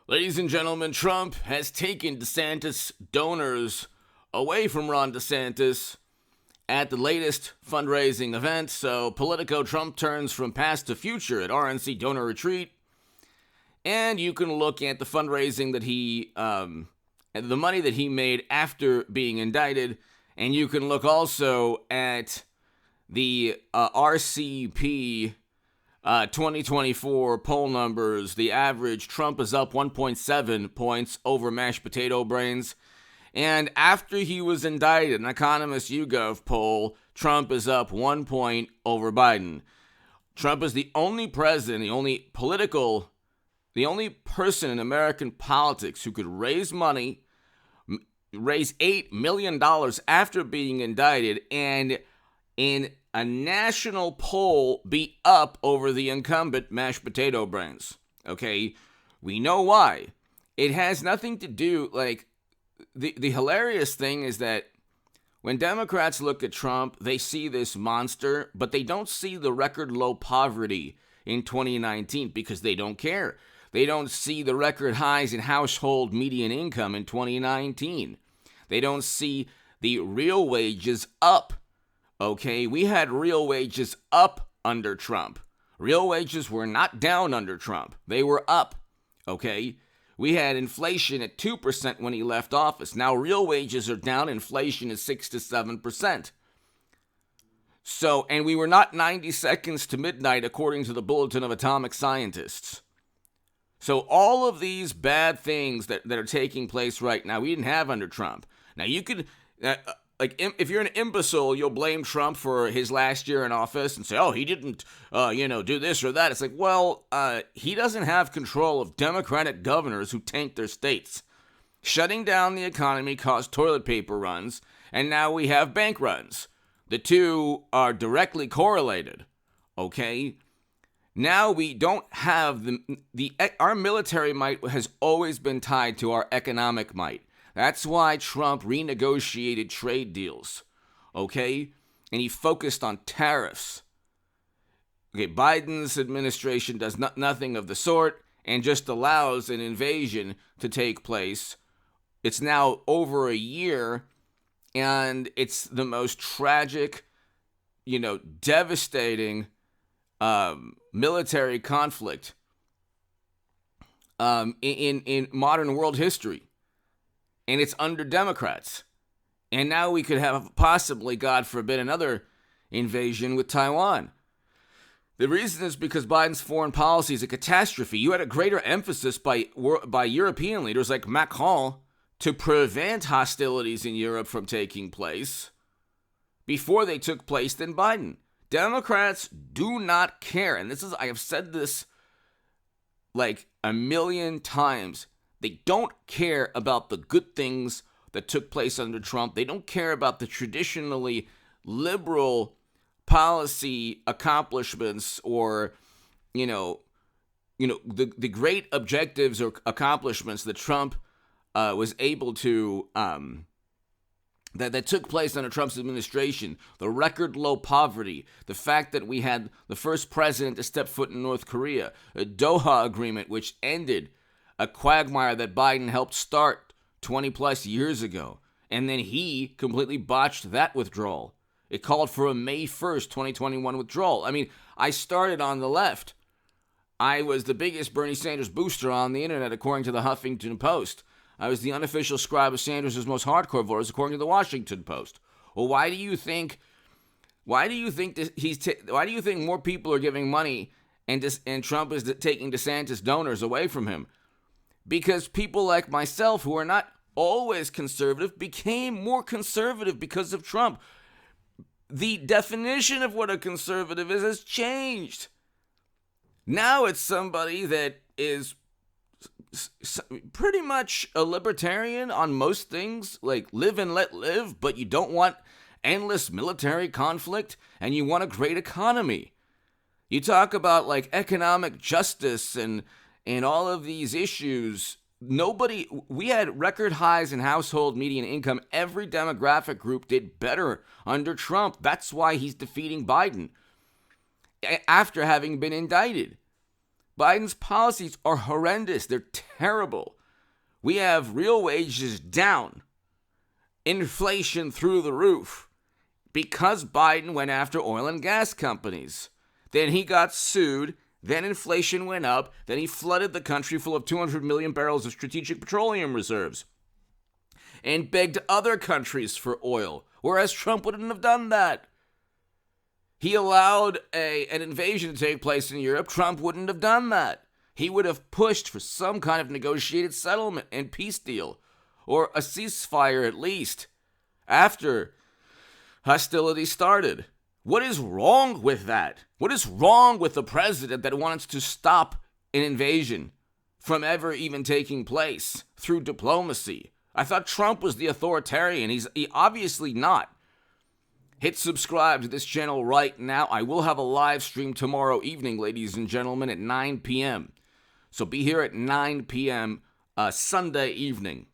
Ladies and gentlemen, Trump has taken DeSantis donors away from Ron DeSantis at the latest fundraising event. So Politico Trump turns from past to future at RNC donor retreat. And you can look at the fundraising that the money that he made after being indicted. And you can look also at the RCP 2024 poll numbers. The average, Trump is up 1.7 points over mashed potato brains. And after he was indicted, an Economist YouGov poll, Trump is up 1 point over Biden. Trump is the only president, the only person in American politics who could raise money, raise $8 million after being indicted, and in a national poll be up over the incumbent mashed potato brains. Okay, we know why. It has nothing to do, the hilarious thing is that when Democrats look at Trump, they see this monster, but they don't see the record low poverty in 2019 because they don't care. They don't see the record highs in household median income in 2019. They don't see the real wages up. Okay, we had real wages up under Trump. Real wages were not down under Trump. They were up. Okay, we had inflation at 2% when he left office. Now real wages are down. Inflation is 6 to 7%. So, and we were not 90 seconds to midnight according to the Bulletin of Atomic Scientists. So all of these bad things that are taking place right now, we didn't have under Trump. Now you could... if you're an imbecile, you'll blame Trump for his last year in office and say, oh, he didn't, do this or that. It's like, well, he doesn't have control of Democratic governors who tanked their states. Shutting down the economy caused toilet paper runs, and now we have bank runs. The two are directly correlated, okay? Now we don't have our military might has always been tied to our economic might. That's why Trump renegotiated trade deals, okay? And he focused on tariffs. Okay, Biden's administration does nothing of the sort and just allows an invasion to take place. It's now over a year, and it's the most tragic, devastating military conflict in modern world history. And it's under Democrats. And now we could have possibly, God forbid, another invasion with Taiwan. The reason is because Biden's foreign policy is a catastrophe. You had a greater emphasis by European leaders like Macron to prevent hostilities in Europe from taking place before they took place than Biden. Democrats do not care. And I have said this like a million times. They don't care about the good things that took place under Trump. They don't care about the traditionally liberal policy accomplishments or, the great objectives or accomplishments that Trump was able to, that took place under Trump's administration. The record low poverty, the fact that we had the first president to step foot in North Korea, a Doha agreement which ended a quagmire that Biden helped start 20 plus years ago. And then he completely botched that withdrawal. It called for a May 1st, 2021 withdrawal. I mean, I started on the left. I was the biggest Bernie Sanders booster on the internet, according to the Huffington Post. I was the unofficial scribe of Sanders' most hardcore voters, according to the Washington Post. Well, why do you think more people are giving money and Trump is taking DeSantis donors away from him? Because people like myself, who are not always conservative, became more conservative because of Trump. The definition of what a conservative is has changed. Now it's somebody that is pretty much a libertarian on most things, like live and let live, but you don't want endless military conflict, and you want a great economy. You talk about economic justice and all of these issues. We had record highs in household median income. Every demographic group did better under Trump. That's why he's defeating Biden after having been indicted. Biden's policies are horrendous. They're terrible. We have real wages down, inflation through the roof, because Biden went after oil and gas companies. Then he got sued. Then inflation went up. Then he flooded the country full of 200 million barrels of strategic petroleum reserves and begged other countries for oil, whereas Trump wouldn't have done that. He allowed an invasion to take place in Europe. Trump wouldn't have done that. He would have pushed for some kind of negotiated settlement and peace deal, or a ceasefire at least, after hostilities started. What is wrong with that? What is wrong with the president that wants to stop an invasion from ever even taking place through diplomacy? I thought Trump was the authoritarian. He's obviously not. Hit subscribe to this channel right now. I will have a live stream tomorrow evening, ladies and gentlemen, at 9 p.m. So be here at 9 p.m. Sunday evening.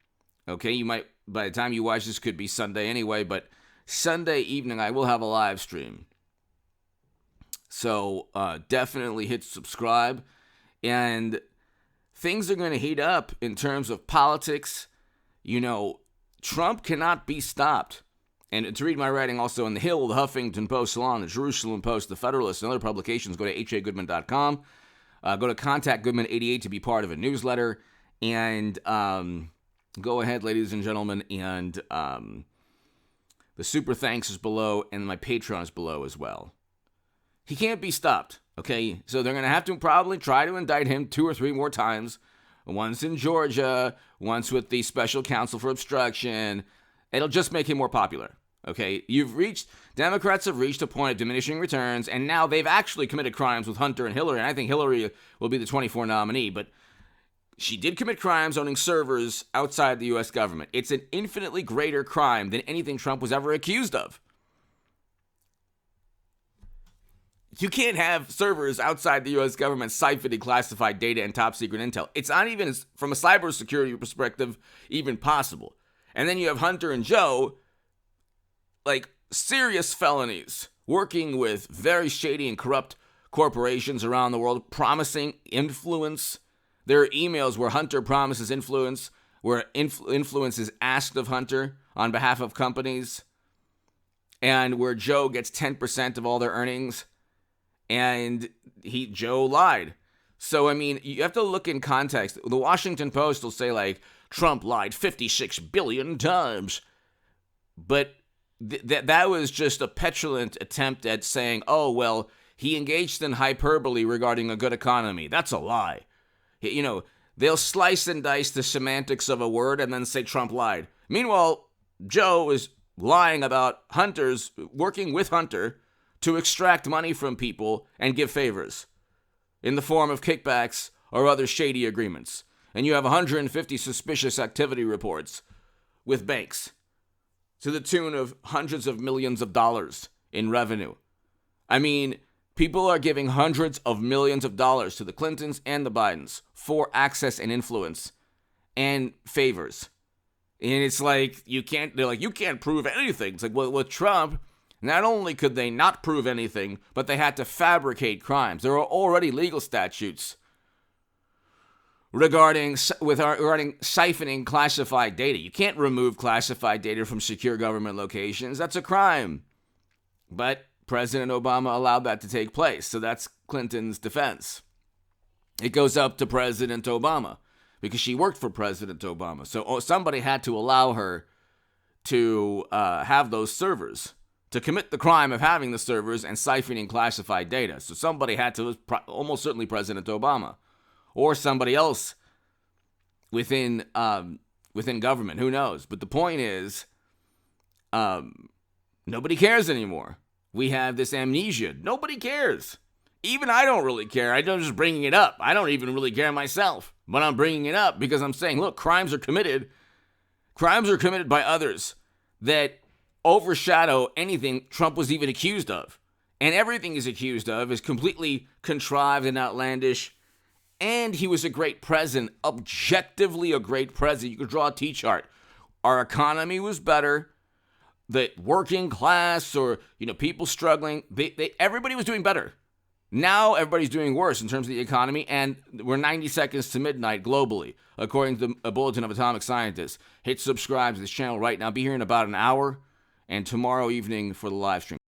Okay, you might, by the time you watch this, could be Sunday anyway, but Sunday evening I will have a live stream. So definitely hit subscribe. And things are going to heat up in terms of politics. You know, Trump cannot be stopped. And to read my writing also in The Hill, The Huffington Post, Salon, The Jerusalem Post, The Federalist, and other publications, go to hagoodman.com. Go to Contact Goodman88 to be part of a newsletter. And go ahead, ladies and gentlemen. And the super thanks is below, and my Patreon is below as well. He can't be stopped, okay? So they're going to have to probably try to indict him 2 or 3 more times. Once in Georgia, once with the special counsel for obstruction. It'll just make him more popular. Okay, Democrats have reached a point of diminishing returns, and now they've actually committed crimes with Hunter and Hillary, and I think Hillary will be the 24 nominee, but she did commit crimes owning servers outside the U.S. government. It's an infinitely greater crime than anything Trump was ever accused of. You can't have servers outside the U.S. government siphoning classified data and top secret intel. It's not even, from a cybersecurity perspective, even possible. And then you have Hunter and Joe, like serious felonies, working with very shady and corrupt corporations around the world, promising influence. There are emails where Hunter promises influence, where influence is asked of Hunter on behalf of companies, and where Joe gets 10% of all their earnings, and Joe lied. So, I mean, you have to look in context. The Washington Post will say, like, Trump lied 56 billion times. But that was just a petulant attempt at saying, oh, well, he engaged in hyperbole regarding a good economy. That's a lie. You know, they'll slice and dice the semantics of a word and then say Trump lied. Meanwhile, Joe is lying about working with Hunter to extract money from people and give favors in the form of kickbacks or other shady agreements. And you have 150 suspicious activity reports with banks to the tune of hundreds of millions of dollars in revenue. I mean, people are giving hundreds of millions of dollars to the Clintons and the Bidens for access and influence and favors. And it's like, you can't prove anything. It's like, well, with Trump, not only could they not prove anything, but they had to fabricate crimes. There are already legal statutes regarding siphoning classified data. You can't remove classified data from secure government locations. That's a crime. But President Obama allowed that to take place, so that's Clinton's defense. It goes up to President Obama because she worked for President Obama. So somebody had to allow her to have those servers, to commit the crime of having the servers and siphoning classified data. So somebody had to, almost certainly President Obama, or somebody else within government. Who knows? But the point is, nobody cares anymore. We have this amnesia. Nobody cares. Even I don't really care. I'm just bringing it up. I don't even really care myself. But I'm bringing it up because I'm saying, look, crimes are committed. Crimes are committed by others that overshadow anything Trump was even accused of. And everything he's accused of is completely contrived and outlandish. And he was a great president, objectively a great president. You could draw a T-chart. Our economy was better. The working class or, people struggling, everybody was doing better. Now everybody's doing worse in terms of the economy, and we're 90 seconds to midnight globally, according to a bulletin of atomic scientists. Hit subscribe to this channel right now. Be here in about an hour, and tomorrow evening for the live stream.